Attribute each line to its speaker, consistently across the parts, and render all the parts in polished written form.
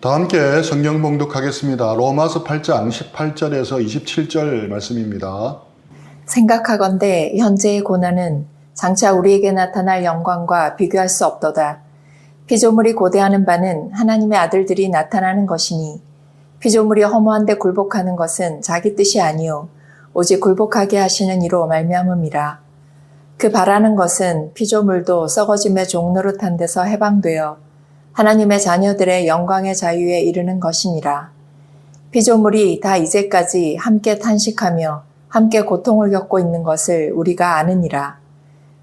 Speaker 1: 다 함께 성경 봉독하겠습니다. 로마서 8장 18절에서 27절 말씀입니다.
Speaker 2: 생각하건대 현재의 고난은 장차 우리에게 나타날 영광과 비교할 수 없도다. 피조물이 고대하는 바는 하나님의 아들들이 나타나는 것이니 피조물이 허무한데 굴복하는 것은 자기 뜻이 아니요 오직 굴복하게 하시는 이로 말미암음이라. 그 바라는 것은 피조물도 썩어짐의 종노릇한 데서 해방되어 하나님의 자녀들의 영광의 자유에 이르는 것이니라. 피조물이 다 이제까지 함께 탄식하며 함께 고통을 겪고 있는 것을 우리가 아느니라.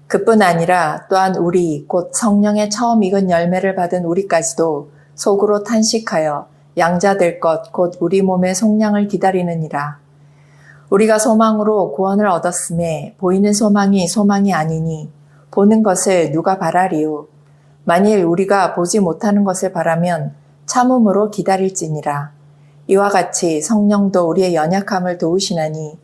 Speaker 2: 그뿐 아니라 또한 우리 곧 성령의 처음 익은 열매를 받은 우리까지도 속으로 탄식하여 양자될 것 곧 우리 몸의 속량을 기다리느니라. 우리가 소망으로 구원을 얻었음에 보이는 소망이 소망이 아니니 보는 것을 누가 바라리요. 만일 우리가 보지 못하는 것을 바라면 참음으로 기다릴지니라. 이와 같이 성령도 우리의 연약함을 도우시나니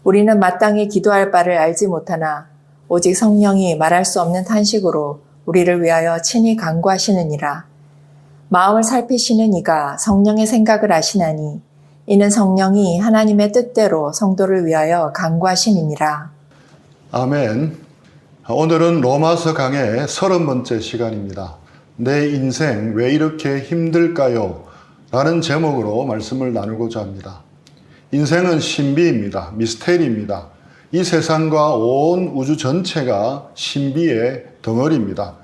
Speaker 2: 우리는 마땅히 기도할 바를 알지 못하나 오직 성령이 말할 수 없는 탄식으로 우리를 위하여 친히 간구하시느니라. 마음을 살피시는 이가 성령의 생각을 아시나니 이는 성령이 하나님의 뜻대로 성도를 위하여 간구하심이니라.
Speaker 1: 아멘. 오늘은 로마서 강의 30번째 시간입니다. 내 인생 왜 이렇게 힘들까요? 라는 제목으로 말씀을 나누고자 합니다. 인생은 신비입니다. 미스테리입니다. 이 세상과 온 우주 전체가 신비의 덩어리입니다.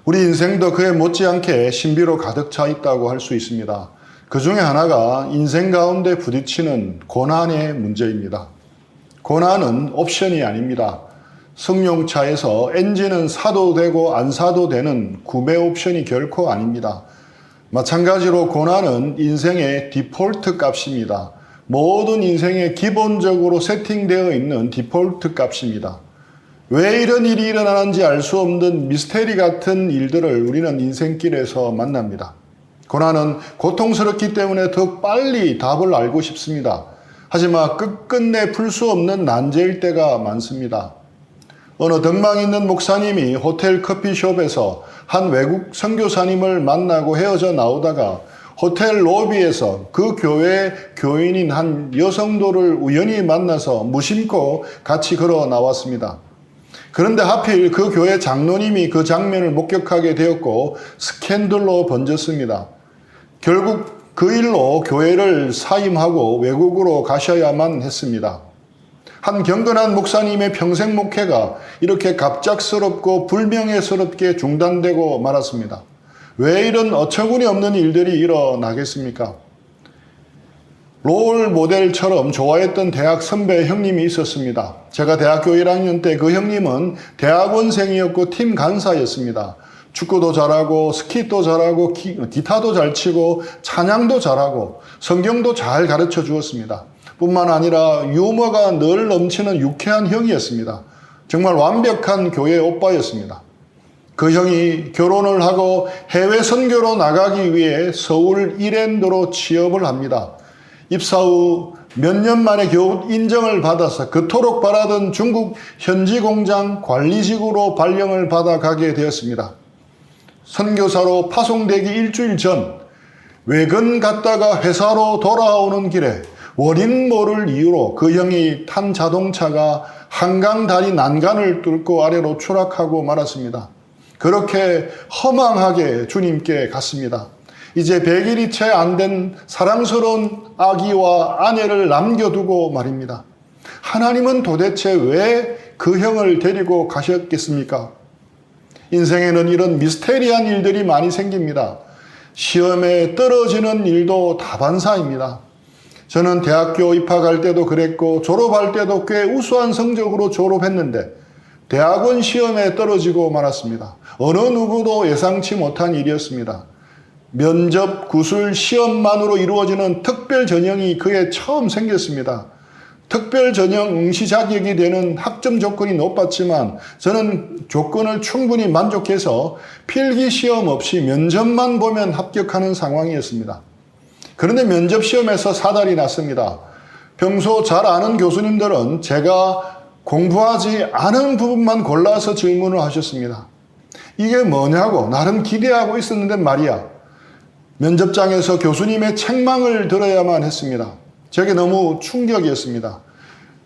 Speaker 1: 우리 인생도 그에 못지않게 신비로 가득 차 있다고 할 수 있습니다. 그 중에 하나가 인생 가운데 부딪히는 고난의 문제입니다. 고난은 옵션이 아닙니다. 승용차에서 엔진은 사도 되고 안 사도 되는 구매 옵션이 결코 아닙니다. 마찬가지로 고난은 인생의 디폴트 값입니다. 모든 인생에 기본적으로 세팅되어 있는 디폴트 값입니다. 왜 이런 일이 일어나는지 알 수 없는 미스테리 같은 일들을 우리는 인생길에서 만납니다. 고난은 고통스럽기 때문에 더 빨리 답을 알고 싶습니다. 하지만 끝끝내 풀 수 없는 난제일 때가 많습니다. 어느 덕망 있는 목사님이 호텔 커피숍에서 한 외국 선교사님을 만나고 헤어져 나오다가 호텔 로비에서 그 교회 교인인 한 여성도를 우연히 만나서 무심코 같이 걸어 나왔습니다. 그런데 하필 그 교회 장로님이 그 장면을 목격하게 되었고 스캔들로 번졌습니다. 결국 그 일로 교회를 사임하고 외국으로 가셔야만 했습니다. 한 경건한 목사님의 평생 목회가 이렇게 갑작스럽고 불명예스럽게 중단되고 말았습니다. 왜 이런 어처구니 없는 일들이 일어나겠습니까? 롤 모델처럼 좋아했던 대학 선배 형님이 있었습니다. 제가 대학교 1학년 때 그 형님은 대학원생이었고 팀 간사였습니다. 축구도 잘하고 스키도 잘하고 기타도 잘 치고 찬양도 잘하고 성경도 잘 가르쳐 주었습니다. 뿐만 아니라 유머가 늘 넘치는 유쾌한 형이었습니다. 정말 완벽한 교회 오빠였습니다. 그 형이 결혼을 하고 해외 선교로 나가기 위해 서울 이랜드로 취업을 합니다. 입사 후 몇 년 만에 겨우 인정을 받아서 그토록 바라던 중국 현지 공장 관리직으로 발령을 받아 가게 되었습니다. 선교사로 파송되기 일주일 전 외근 갔다가 회사로 돌아오는 길에 원인 모를 이유로 그 형이 탄 자동차가 한강 다리 난간을 뚫고 아래로 추락하고 말았습니다. 그렇게 허망하게 주님께 갔습니다. 이제 100일이 채 안 된 사랑스러운 아기와 아내를 남겨두고 말입니다. 하나님은 도대체 왜 그 형을 데리고 가셨겠습니까? 인생에는 이런 미스테리한 일들이 많이 생깁니다. 시험에 떨어지는 일도 다반사입니다. 저는 대학교 입학할 때도 그랬고 졸업할 때도 꽤 우수한 성적으로 졸업했는데 대학원 시험에 떨어지고 말았습니다. 어느 누구도 예상치 못한 일이었습니다. 면접, 구술, 시험만으로 이루어지는 특별 전형이 그에 처음 생겼습니다. 특별 전형 응시 자격이 되는 학점 조건이 높았지만 저는 조건을 충분히 만족해서 필기 시험 없이 면접만 보면 합격하는 상황이었습니다. 그런데 면접 시험에서 사달이 났습니다. 평소 잘 아는 교수님들은 제가 공부하지 않은 부분만 골라서 질문을 하셨습니다. 이게 뭐냐고 나름 기대하고 있었는데 말이야. 면접장에서 교수님의 책망을 들어야만 했습니다. 제게 너무 충격이었습니다.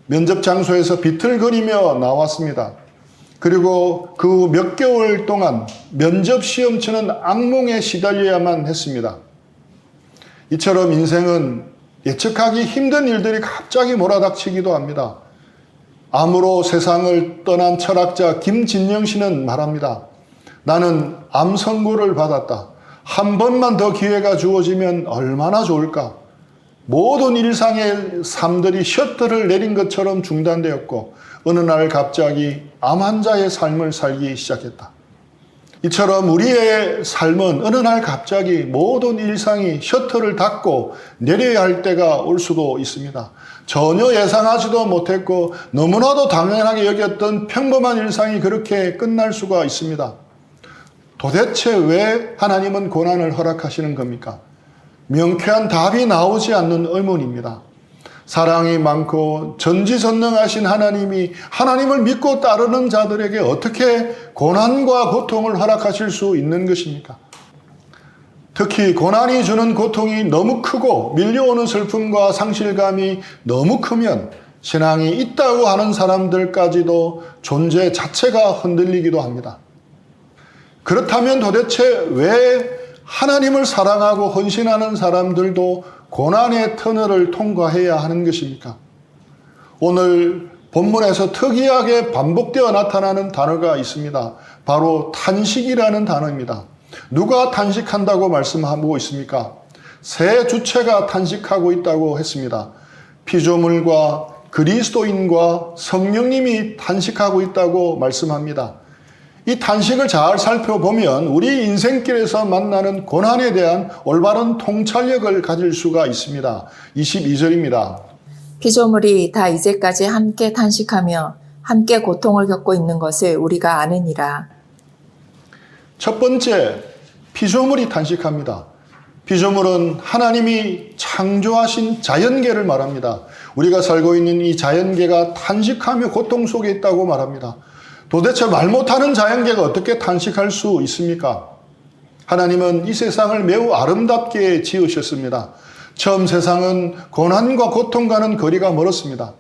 Speaker 1: 면접 장소에서 비틀거리며 나왔습니다. 그리고 그 몇 개월 동안 면접 시험 치는 악몽에 시달려야만 했습니다. 이처럼 인생은 예측하기 힘든 일들이 갑자기 몰아닥치기도 합니다. 암으로 세상을 떠난 철학자 김진영 씨는 말합니다. 나는 암 선고를 받았다. 한 번만 더 기회가 주어지면 얼마나 좋을까. 모든 일상의 삶들이 셔터를 내린 것처럼 중단되었고 어느 날 갑자기 암 환자의 삶을 살기 시작했다. 이처럼 우리의 삶은 어느 날 갑자기 모든 일상이 셔터를 닫고 내려야 할 때가 올 수도 있습니다. 전혀 예상하지도 못했고 너무나도 당연하게 여겼던 평범한 일상이 그렇게 끝날 수가 있습니다. 도대체 왜 하나님은 고난을 허락하시는 겁니까? 명쾌한 답이 나오지 않는 의문입니다. 사랑이 많고 전지전능하신 하나님이 하나님을 믿고 따르는 자들에게 어떻게 고난과 고통을 허락하실 수 있는 것입니까? 특히 고난이 주는 고통이 너무 크고 밀려오는 슬픔과 상실감이 너무 크면 신앙이 있다고 하는 사람들까지도 존재 자체가 흔들리기도 합니다. 그렇다면 도대체 왜 하나님을 사랑하고 헌신하는 사람들도 고난의 터널을 통과해야 하는 것입니까? 오늘 본문에서 특이하게 반복되어 나타나는 단어가 있습니다. 바로 탄식이라는 단어입니다. 누가 탄식한다고 말씀하고 있습니까? 세 주체가 탄식하고 있다고 했습니다. 피조물과 그리스도인과 성령님이 탄식하고 있다고 말씀합니다. 이 탄식을 잘 살펴보면 우리 인생길에서 만나는 고난에 대한 올바른 통찰력을 가질 수가 있습니다. 22절입니다.
Speaker 2: 피조물이 다 이제까지 함께 탄식하며 함께 고통을 겪고 있는 것을 우리가 아느니라.
Speaker 1: 첫 번째, 피조물이 탄식합니다. 피조물은 하나님이 창조하신 자연계를 말합니다. 우리가 살고 있는 이 자연계가 탄식하며 고통 속에 있다고 말합니다. 도대체 말 못하는 자연계가 어떻게 탄식할 수 있습니까? 하나님은 이 세상을 매우 아름답게 지으셨습니다. 처음 세상은 고난과 고통과는 거리가 멀었습니다.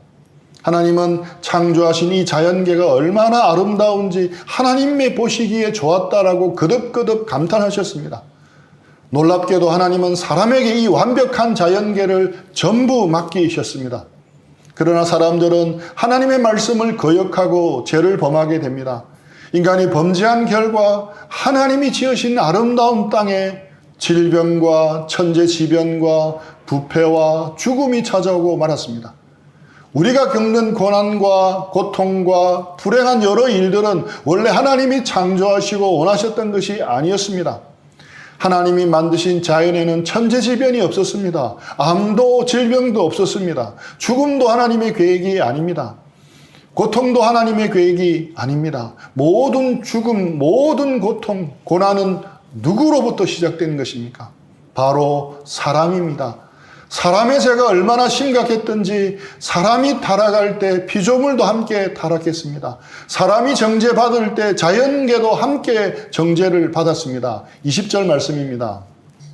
Speaker 1: 하나님은 창조하신 이 자연계가 얼마나 아름다운지 하나님의 보시기에 좋았다라고 거듭거듭 감탄하셨습니다. 놀랍게도 하나님은 사람에게 이 완벽한 자연계를 전부 맡기셨습니다. 그러나 사람들은 하나님의 말씀을 거역하고 죄를 범하게 됩니다. 인간이 범죄한 결과 하나님이 지으신 아름다운 땅에 질병과 천재지변과 부패와 죽음이 찾아오고 말았습니다. 우리가 겪는 고난과 고통과 불행한 여러 일들은 원래 하나님이 창조하시고 원하셨던 것이 아니었습니다. 하나님이 만드신 자연에는 천재지변이 없었습니다. 암도 질병도 없었습니다. 죽음도 하나님의 계획이 아닙니다. 고통도 하나님의 계획이 아닙니다. 모든 죽음, 모든 고통, 고난은 누구로부터 시작된 것입니까? 바로 사람입니다. 사람의 죄가 얼마나 심각했던지 사람이 타락할 때 피조물도 함께 타락했습니다. 사람이 정죄받을 때 자연계도 함께 정죄를 받았습니다. 20절 말씀입니다.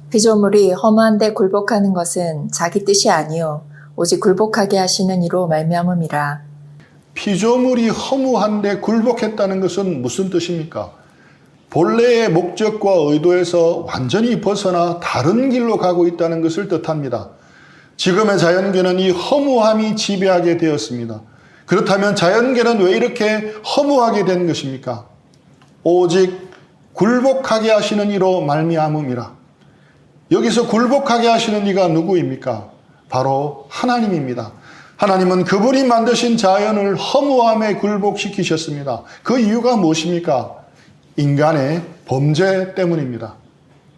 Speaker 2: 피조물이 허무한데 굴복하는 것은 자기 뜻이 아니요 오직 굴복하게 하시는 이로 말미암음이라.
Speaker 1: 피조물이 허무한데 굴복했다는 것은 무슨 뜻입니까? 본래의 목적과 의도에서 완전히 벗어나 다른 길로 가고 있다는 것을 뜻합니다. 지금의 자연계는 이 허무함이 지배하게 되었습니다. 그렇다면 자연계는 왜 이렇게 허무하게 된 것입니까? 오직 굴복하게 하시는 이로 말미암음이라. 여기서 굴복하게 하시는 이가 누구입니까? 바로 하나님입니다. 하나님은 그분이 만드신 자연을 허무함에 굴복시키셨습니다. 그 이유가 무엇입니까? 인간의 범죄 때문입니다.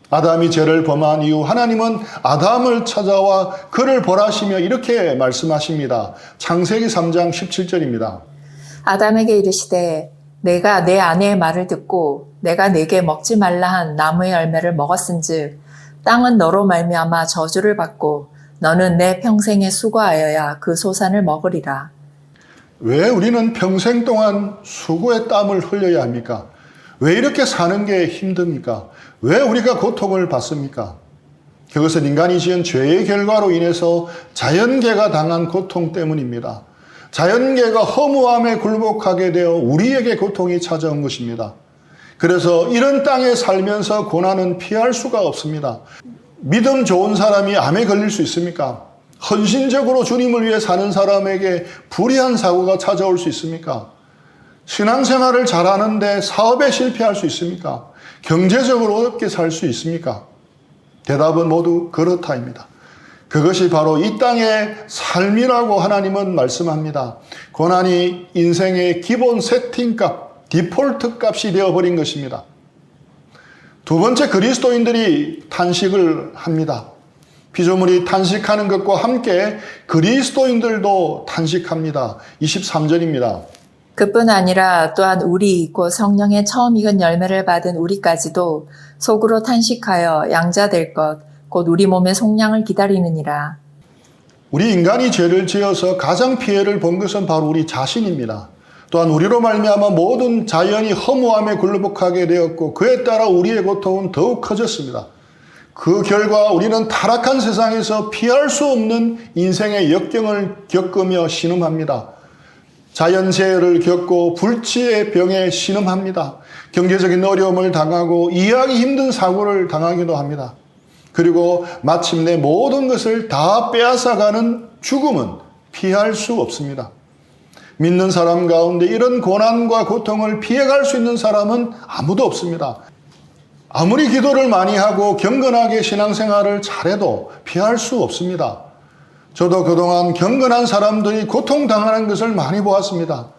Speaker 1: 아담이 죄를 범한 이후 하나님은 아담을 찾아와 그를 벌하시며 이렇게 말씀하십니다. 창세기 3장 17절입니다.
Speaker 2: 아담에게 이르시되 내가 내 아내의 말을 듣고 내가 내게 먹지 말라 한 나무의 열매를 먹었은즉 땅은 너로 말미암아 저주를 받고 너는 내 평생에 수고하여야 그 소산을 먹으리라.
Speaker 1: 왜 우리는 평생 동안 수고의 땀을 흘려야 합니까? 왜 이렇게 사는 게 힘듭니까? 왜 우리가 고통을 받습니까? 그것은 인간이 지은 죄의 결과로 인해서 자연계가 당한 고통 때문입니다. 자연계가 허무함에 굴복하게 되어 우리에게 고통이 찾아온 것입니다. 그래서 이런 땅에 살면서 고난은 피할 수가 없습니다. 믿음 좋은 사람이 암에 걸릴 수 있습니까? 헌신적으로 주님을 위해 사는 사람에게 불의한 사고가 찾아올 수 있습니까? 신앙생활을 잘하는데 사업에 실패할 수 있습니까? 경제적으로 어렵게 살 수 있습니까? 대답은 모두 그렇다입니다. 그것이 바로 이 땅의 삶이라고 하나님은 말씀합니다. 고난이 인생의 기본 세팅값, 디폴트 값이 되어버린 것입니다. 두 번째, 그리스도인들이 탄식을 합니다. 피조물이 탄식하는 것과 함께 그리스도인들도 탄식합니다. 23절입니다.
Speaker 2: 그뿐 아니라 또한 우리 곧 성령의 처음 익은 열매를 받은 우리까지도 속으로 탄식하여 양자될 것 곧 우리 몸의 속량을 기다리느니라.
Speaker 1: 우리 인간이 죄를 지어서 가장 피해를 본 것은 바로 우리 자신입니다. 또한 우리로 말미암아 모든 자연이 허무함에 굴복하게 되었고 그에 따라 우리의 고통은 더욱 커졌습니다. 그 결과 우리는 타락한 세상에서 피할 수 없는 인생의 역경을 겪으며 신음합니다. 자연재해를 겪고 불치의 병에 신음합니다. 경제적인 어려움을 당하고 이해하기 힘든 사고를 당하기도 합니다. 그리고 마침내 모든 것을 다 빼앗아가는 죽음은 피할 수 없습니다. 믿는 사람 가운데 이런 고난과 고통을 피해갈 수 있는 사람은 아무도 없습니다. 아무리 기도를 많이 하고 경건하게 신앙생활을 잘해도 피할 수 없습니다. 저도 그동안 경건한 사람들이 고통당하는 것을 많이 보았습니다.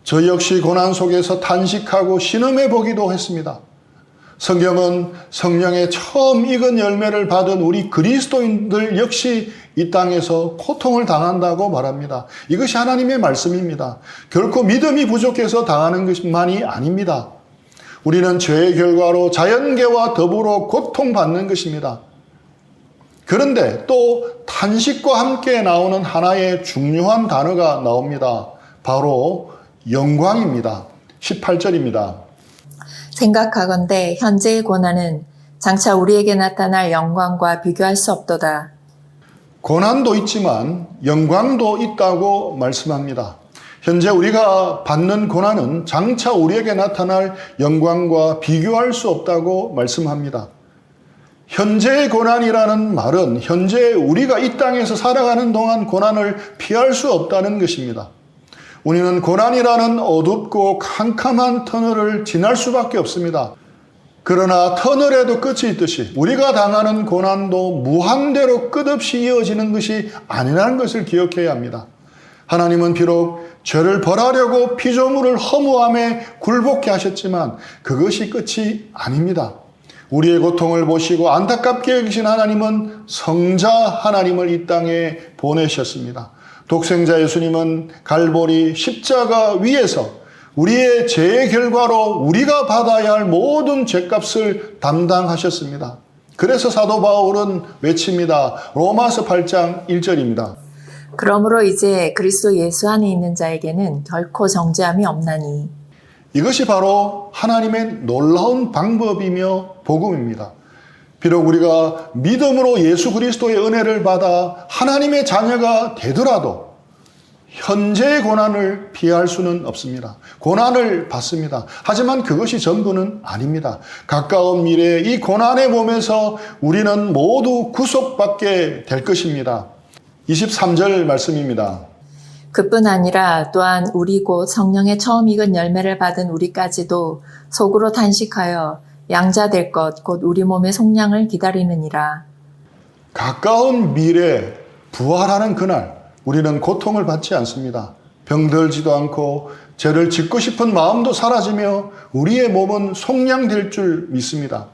Speaker 1: 저 역시 고난 속에서 탄식하고 신음해 보기도 했습니다. 성경은 성령의 처음 익은 열매를 받은 우리 그리스도인들 역시 이 땅에서 고통을 당한다고 말합니다. 이것이 하나님의 말씀입니다. 결코 믿음이 부족해서 당하는 것만이 아닙니다. 우리는 죄의 결과로 자연계와 더불어 고통받는 것입니다. 그런데 또 탄식과 함께 나오는 하나의 중요한 단어가 나옵니다. 바로 영광입니다. 18절입니다.
Speaker 2: 생각하건대 현재의 고난은 장차 우리에게 나타날 영광과 비교할 수 없도다.
Speaker 1: 고난도 있지만 영광도 있다고 말씀합니다. 현재 우리가 받는 고난은 장차 우리에게 나타날 영광과 비교할 수 없다고 말씀합니다. 현재의 고난이라는 말은 현재 우리가 이 땅에서 살아가는 동안 고난을 피할 수 없다는 것입니다. 우리는 고난이라는 어둡고 캄캄한 터널을 지날 수밖에 없습니다. 그러나 터널에도 끝이 있듯이 우리가 당하는 고난도 무한대로 끝없이 이어지는 것이 아니라는 것을 기억해야 합니다. 하나님은 비록 죄를 벌하려고 피조물을 허무함에 굴복케 하셨지만 그것이 끝이 아닙니다. 우리의 고통을 보시고 안타깝게 여기신 하나님은 성자 하나님을 이 땅에 보내셨습니다. 독생자 예수님은 갈보리 십자가 위에서 우리의 죄의 결과로 우리가 받아야 할 모든 죄값을 담당하셨습니다. 그래서 사도 바울은 외칩니다. 로마서 8장 1절입니다.
Speaker 2: 그러므로 이제 그리스도 예수 안에 있는 자에게는 결코 정죄함이 없나니.
Speaker 1: 이것이 바로 하나님의 놀라운 방법이며 복음입니다. 비록 우리가 믿음으로 예수 그리스도의 은혜를 받아 하나님의 자녀가 되더라도 현재의 고난을 피할 수는 없습니다. 고난을 받습니다. 하지만 그것이 전부는 아닙니다. 가까운 미래에 이 고난의 몸에서 우리는 모두 구속받게 될 것입니다. 23절 말씀입니다.
Speaker 2: 그뿐 아니라 또한 우리 곧 성령의 처음 익은 열매를 받은 우리까지도 속으로 탄식하여 양자될 것 곧 우리 몸의 속량을 기다리느니라.
Speaker 1: 가까운 미래 부활하는 그날 우리는 고통을 받지 않습니다. 병들지도 않고 죄를 짓고 싶은 마음도 사라지며 우리의 몸은 속량될 줄 믿습니다.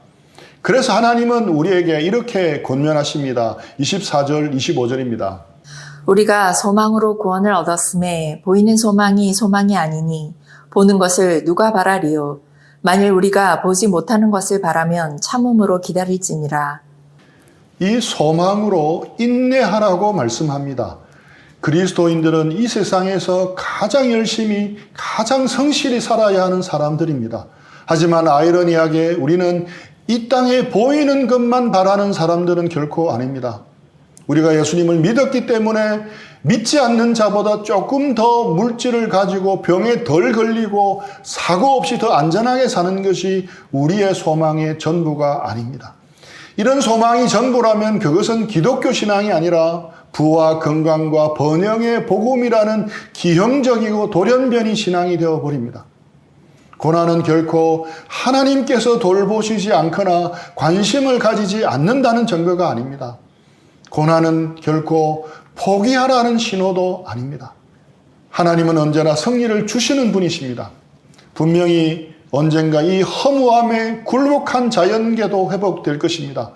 Speaker 1: 그래서 하나님은 우리에게 이렇게 권면하십니다. 24절 25절입니다.
Speaker 2: 우리가 소망으로 구원을 얻었음에 보이는 소망이 소망이 아니니 보는 것을 누가 바라리요. 만일 우리가 보지 못하는 것을 바라면 참음으로 기다릴지니라.
Speaker 1: 이 소망으로 인내하라고 말씀합니다. 그리스도인들은 이 세상에서 가장 열심히 가장 성실히 살아야 하는 사람들입니다. 하지만 아이러니하게 우리는 이 땅에 보이는 것만 바라는 사람들은 결코 아닙니다. 우리가 예수님을 믿었기 때문에 믿지 않는 자보다 조금 더 물질을 가지고 병에 덜 걸리고 사고 없이 더 안전하게 사는 것이 우리의 소망의 전부가 아닙니다. 이런 소망이 전부라면 그것은 기독교 신앙이 아니라 부와 건강과 번영의 복음이라는 기형적이고 돌연변이 신앙이 되어버립니다. 고난은 결코 하나님께서 돌보시지 않거나 관심을 가지지 않는다는 증거가 아닙니다. 고난은 결코 포기하라는 신호도 아닙니다. 하나님은 언제나 승리를 주시는 분이십니다. 분명히 언젠가 이 허무함에 굴복한 자연계도 회복될 것입니다.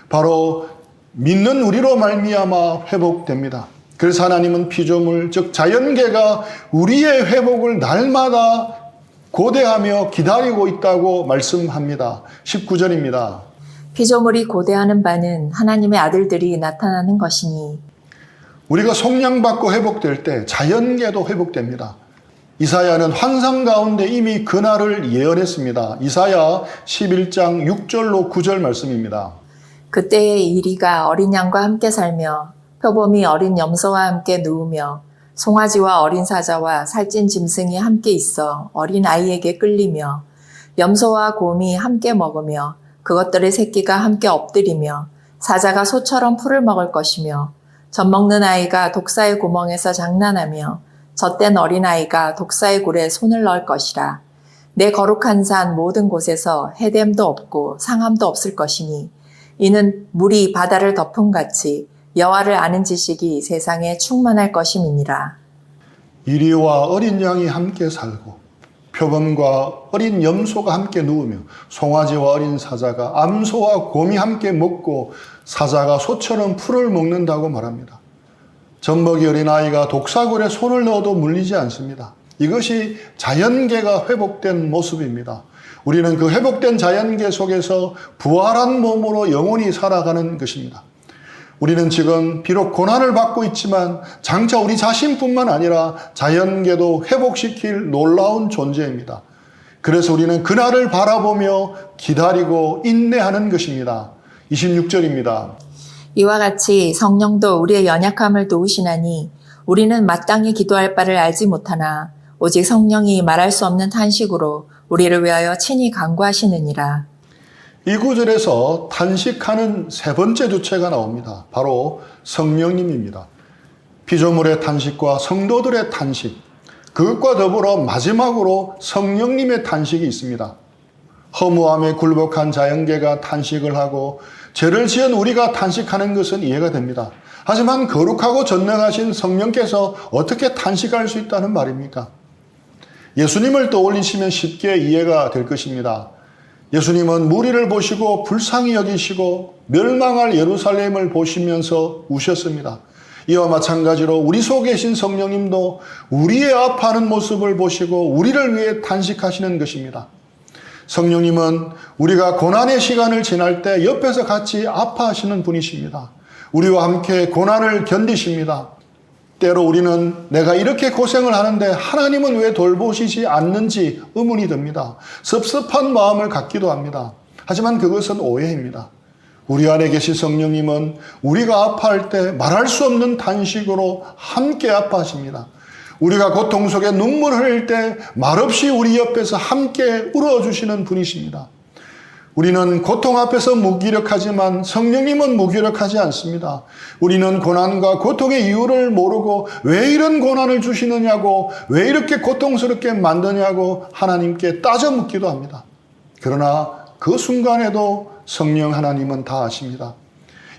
Speaker 1: 바로 믿는 우리로 말미암아 회복됩니다. 그래서 하나님은 피조물, 즉 자연계가 우리의 회복을 날마다 고대하며 기다리고 있다고 말씀합니다. 19절입니다.
Speaker 2: 피조물이 고대하는 바는 하나님의 아들들이 나타나는 것이니.
Speaker 1: 우리가 속량받고 회복될 때 자연계도 회복됩니다. 이사야는 환상 가운데 이미 그날을 예언했습니다. 이사야 11장 6절로 9절 말씀입니다.
Speaker 2: 그때의 이리가 어린 양과 함께 살며 표범이 어린 염소와 함께 누우며 송아지와 어린 사자와 살찐 짐승이 함께 있어 어린 아이에게 끌리며 염소와 곰이 함께 먹으며 그것들의 새끼가 함께 엎드리며 사자가 소처럼 풀을 먹을 것이며 젖먹는 아이가 독사의 구멍에서 장난하며 젖된 어린아이가 독사의 굴에 손을 넣을 것이라. 내 거룩한 산 모든 곳에서 해됨도 없고 상함도 없을 것이니 이는 물이 바다를 덮음같이 여호와를 아는 지식이 세상에 충만할 것임이니라.
Speaker 1: 이리와 어린 양이 함께 살고 표범과 어린 염소가 함께 누우며 송아지와 어린 사자가 암소와 곰이 함께 먹고 사자가 소처럼 풀을 먹는다고 말합니다. 젖먹이 어린아이가 독사굴에 손을 넣어도 물리지 않습니다. 이것이 자연계가 회복된 모습입니다. 우리는 그 회복된 자연계 속에서 부활한 몸으로 영원히 살아가는 것입니다. 우리는 지금 비록 고난을 받고 있지만 장차 우리 자신뿐만 아니라 자연계도 회복시킬 놀라운 존재입니다. 그래서 우리는 그날을 바라보며 기다리고 인내하는 것입니다. 26절입니다.
Speaker 2: 이와 같이 성령도 우리의 연약함을 도우시나니 우리는 마땅히 기도할 바를 알지 못하나 오직 성령이 말할 수 없는 탄식으로 우리를 위하여 친히 간구하시느니라.
Speaker 1: 이 구절에서 탄식하는 세 번째 주체가 나옵니다. 바로 성령님입니다. 피조물의 탄식과 성도들의 탄식, 그것과 더불어 마지막으로 성령님의 탄식이 있습니다. 허무함에 굴복한 자연계가 탄식을 하고 죄를 지은 우리가 탄식하는 것은 이해가 됩니다. 하지만 거룩하고 전능하신 성령께서 어떻게 탄식할 수 있다는 말입니까? 예수님을 떠올리시면 쉽게 이해가 될 것입니다. 예수님은 무리를 보시고 불쌍히 여기시고 멸망할 예루살렘을 보시면서 우셨습니다. 이와 마찬가지로 우리 속에 계신 성령님도 우리의 아파하는 모습을 보시고 우리를 위해 탄식하시는 것입니다. 성령님은 우리가 고난의 시간을 지날 때 옆에서 같이 아파하시는 분이십니다. 우리와 함께 고난을 견디십니다. 때로 우리는 내가 이렇게 고생을 하는데 하나님은 왜 돌보시지 않는지 의문이 듭니다. 섭섭한 마음을 갖기도 합니다. 하지만 그것은 오해입니다. 우리 안에 계신 성령님은 우리가 아파할 때 말할 수 없는 탄식으로 함께 아파하십니다. 우리가 고통 속에 눈물을 흘릴 때 말없이 우리 옆에서 함께 울어주시는 분이십니다. 우리는 고통 앞에서 무기력하지만 성령님은 무기력하지 않습니다. 우리는 고난과 고통의 이유를 모르고 왜 이런 고난을 주시느냐고, 왜 이렇게 고통스럽게 만드냐고 하나님께 따져 묻기도 합니다. 그러나 그 순간에도 성령 하나님은 다 아십니다.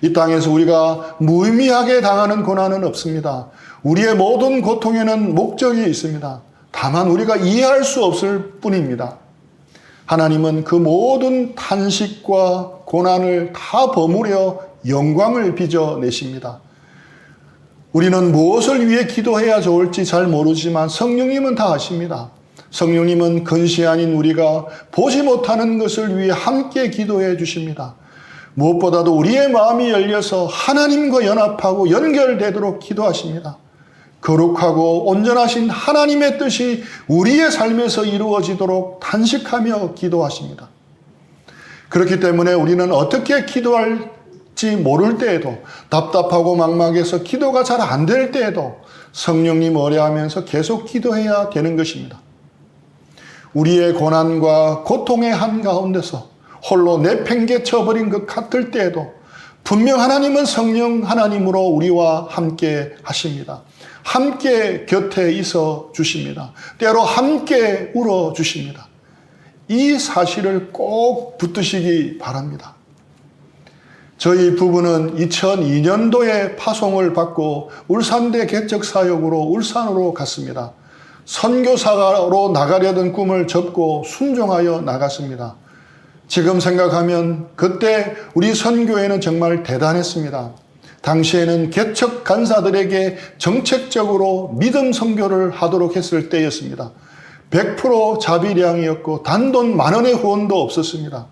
Speaker 1: 이 땅에서 우리가 무의미하게 당하는 고난은 없습니다. 우리의 모든 고통에는 목적이 있습니다. 다만 우리가 이해할 수 없을 뿐입니다. 하나님은 그 모든 탄식과 고난을 다 버무려 영광을 빚어내십니다. 우리는 무엇을 위해 기도해야 좋을지 잘 모르지만 성령님은 다 아십니다. 성령님은 근시 아닌 우리가 보지 못하는 것을 위해 함께 기도해 주십니다. 무엇보다도 우리의 마음이 열려서 하나님과 연합하고 연결되도록 기도하십니다. 거룩하고 온전하신 하나님의 뜻이 우리의 삶에서 이루어지도록 탄식하며 기도하십니다. 그렇기 때문에 우리는 어떻게 기도할지 모를 때에도, 답답하고 막막해서 기도가 잘 안 될 때에도 성령님 의뢰하면서 계속 기도해야 되는 것입니다. 우리의 고난과 고통의 한가운데서 홀로 내팽개쳐버린 것 같을 때에도 분명 하나님은 성령 하나님으로 우리와 함께 하십니다. 함께 곁에 있어 주십니다. 때로 함께 울어 주십니다. 이 사실을 꼭 붙드시기 바랍니다. 저희 부부는 2002년도에 파송을 받고 울산대 개척사역으로 울산으로 갔습니다. 선교사로 나가려던 꿈을 접고 순종하여 나갔습니다. 지금 생각하면 그때 우리 선교회는 정말 대단했습니다. 당시에는 개척 간사들에게 정책적으로 믿음 선교를 하도록 했을 때였습니다. 100% 자비량이었고 단돈 10,000원의 후원도 없었습니다.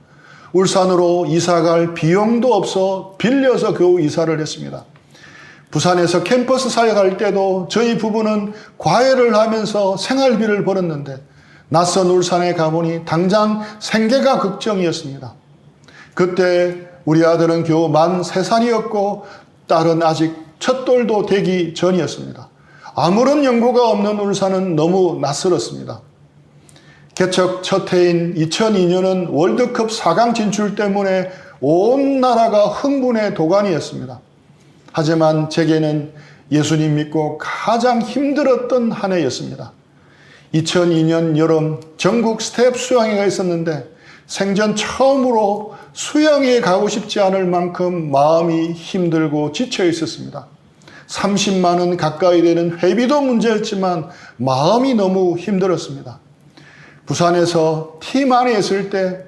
Speaker 1: 울산으로 이사갈 비용도 없어 빌려서 겨우 이사를 했습니다. 부산에서 캠퍼스 사역할 때도 저희 부부는 과외를 하면서 생활비를 벌었는데 낯선 울산에 가보니 당장 생계가 걱정이었습니다. 그때 우리 아들은 겨우 만 3살이었고 딸은 아직 첫 돌도 되기 전이었습니다. 아무런 연고가 없는 울산은 너무 낯설었습니다. 개척 첫 해인 2002년은 월드컵 4강 진출 때문에 온 나라가 흥분의 도가니였습니다. 하지만 제게는 예수님 믿고 가장 힘들었던 한 해였습니다. 2002년 여름 전국 스텝 수영회가 있었는데 생전 처음으로 수영에 가고 싶지 않을 만큼 마음이 힘들고 지쳐 있었습니다. 30만 원 가까이 되는 회비도 문제였지만 마음이 너무 힘들었습니다. 부산에서 팀 안에 있을 때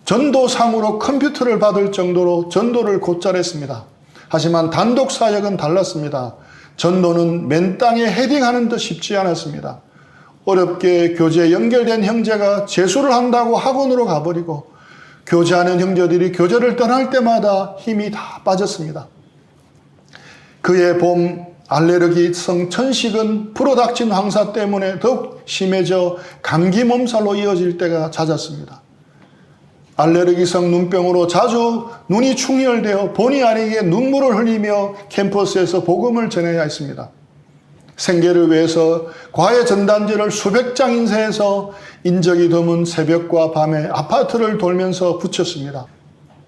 Speaker 1: 전도상으로 컴퓨터를 받을 정도로 전도를 곧잘 했습니다. 하지만 단독 사역은 달랐습니다. 전도는 맨 땅에 헤딩하는 듯 쉽지 않았습니다. 어렵게 교제에 연결된 형제가 재수를 한다고 학원으로 가버리고 교제하는 형제들이 교제를 떠날 때마다 힘이 다 빠졌습니다. 그의 봄 알레르기성 천식은 불어닥친 황사 때문에 더욱 심해져 감기 몸살로 이어질 때가 잦았습니다. 알레르기성 눈병으로 자주 눈이 충혈되어 본의 아니게 눈물을 흘리며 캠퍼스에서 복음을 전해야 했습니다. 생계를 위해서 과외 전단지를 수백 장 인쇄해서 인적이 드문 새벽과 밤에 아파트를 돌면서 붙였습니다.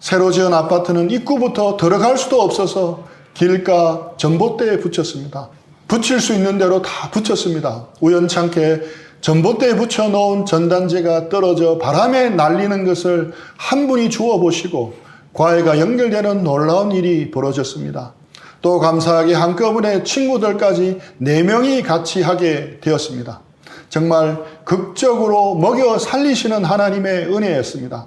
Speaker 1: 새로 지은 아파트는 입구부터 들어갈 수도 없어서 길가 전봇대에 붙였습니다. 붙일 수 있는 대로 다 붙였습니다. 우연찮게 전봇대에 붙여놓은 전단지가 떨어져 바람에 날리는 것을 한 분이 주워보시고 과외가 연결되는 놀라운 일이 벌어졌습니다. 또 감사하게 한꺼번에 친구들까지 4명이 같이 하게 되었습니다. 정말 극적으로 먹여 살리시는 하나님의 은혜였습니다.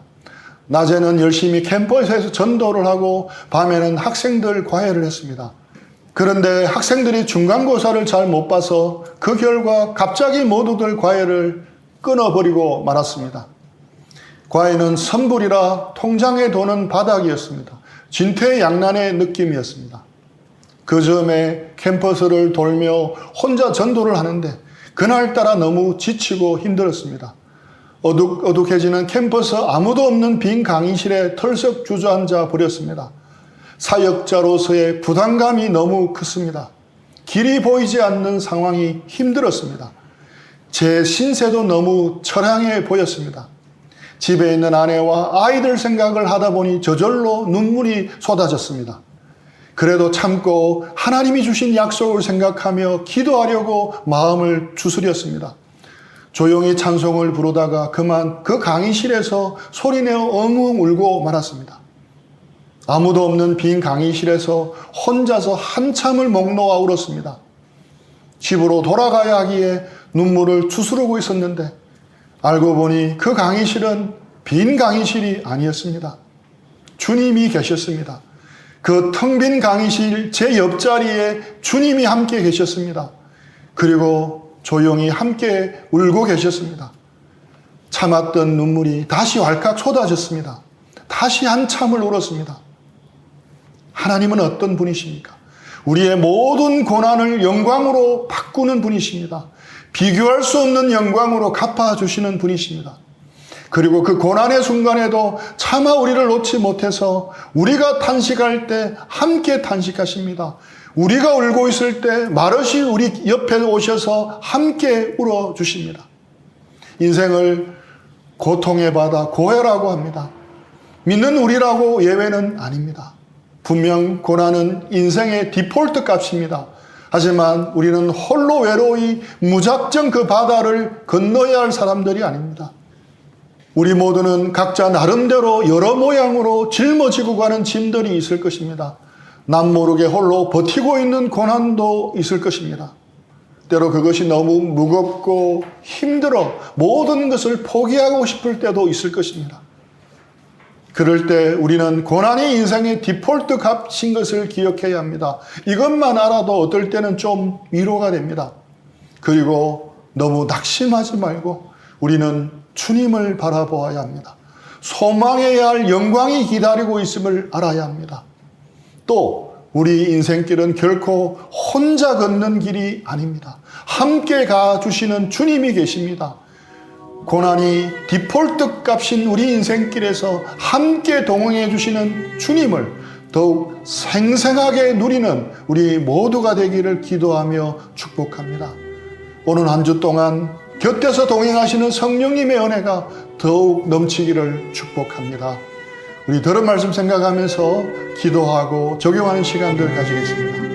Speaker 1: 낮에는 열심히 캠퍼스에서 전도를 하고 밤에는 학생들 과외를 했습니다. 그런데 학생들이 중간고사를 잘 못 봐서 그 결과 갑자기 모두들 과외를 끊어버리고 말았습니다. 과외는 선불이라 통장에 돈은 바닥이었습니다. 진퇴양난의 느낌이었습니다. 그 즈음에 캠퍼스를 돌며 혼자 전도를 하는데 그날따라 너무 지치고 힘들었습니다. 어둑어둑해지는 캠퍼스 아무도 없는 빈 강의실에 털썩 주저앉아 버렸습니다. 사역자로서의 부담감이 너무 컸습니다. 길이 보이지 않는 상황이 힘들었습니다. 제 신세도 너무 처량해 보였습니다. 집에 있는 아내와 아이들 생각을 하다 보니 저절로 눈물이 쏟아졌습니다. 그래도 참고 하나님이 주신 약속을 생각하며 기도하려고 마음을 추스렸습니다. 조용히 찬송을 부르다가 그만 그 강의실에서 소리내어 엉엉 울고 말았습니다. 아무도 없는 빈 강의실에서 혼자서 한참을 목 놓아 울었습니다. 집으로 돌아가야 하기에 눈물을 추스르고 있었는데 알고 보니 그 강의실은 빈 강의실이 아니었습니다. 주님이 계셨습니다. 그 텅 빈 강의실 제 옆자리에 주님이 함께 계셨습니다. 그리고 조용히 함께 울고 계셨습니다. 참았던 눈물이 다시 왈칵 쏟아졌습니다. 다시 한참을 울었습니다. 하나님은 어떤 분이십니까? 우리의 모든 고난을 영광으로 바꾸는 분이십니다. 비교할 수 없는 영광으로 갚아주시는 분이십니다. 그리고 그 고난의 순간에도 차마 우리를 놓지 못해서 우리가 탄식할 때 함께 탄식하십니다. 우리가 울고 있을 때 말없이 우리 옆에 오셔서 함께 울어주십니다. 인생을 고통의 바다, 고해라고 합니다. 믿는 우리라고 예외는 아닙니다. 분명 고난은 인생의 디폴트 값입니다. 하지만 우리는 홀로 외로이 무작정 그 바다를 건너야 할 사람들이 아닙니다. 우리 모두는 각자 나름대로 여러 모양으로 짊어지고 가는 짐들이 있을 것입니다. 남 모르게 홀로 버티고 있는 고난도 있을 것입니다. 때로 그것이 너무 무겁고 힘들어 모든 것을 포기하고 싶을 때도 있을 것입니다. 그럴 때 우리는 고난이 인생의 디폴트 값인 것을 기억해야 합니다. 이것만 알아도 어떨 때는 좀 위로가 됩니다. 그리고 너무 낙심하지 말고 우리는 주님을 바라보아야 합니다. 소망해야 할 영광이 기다리고 있음을 알아야 합니다. 또 우리 인생길은 결코 혼자 걷는 길이 아닙니다. 함께 가주시는 주님이 계십니다. 고난이 디폴트 값인 우리 인생길에서 함께 동행해 주시는 주님을 더욱 생생하게 누리는 우리 모두가 되기를 기도하며 축복합니다. 오늘 한 주 동안 곁에서 동행하시는 성령님의 은혜가 더욱 넘치기를 축복합니다. 우리 들은 말씀 생각하면서 기도하고 적용하는 시간들 가지겠습니다.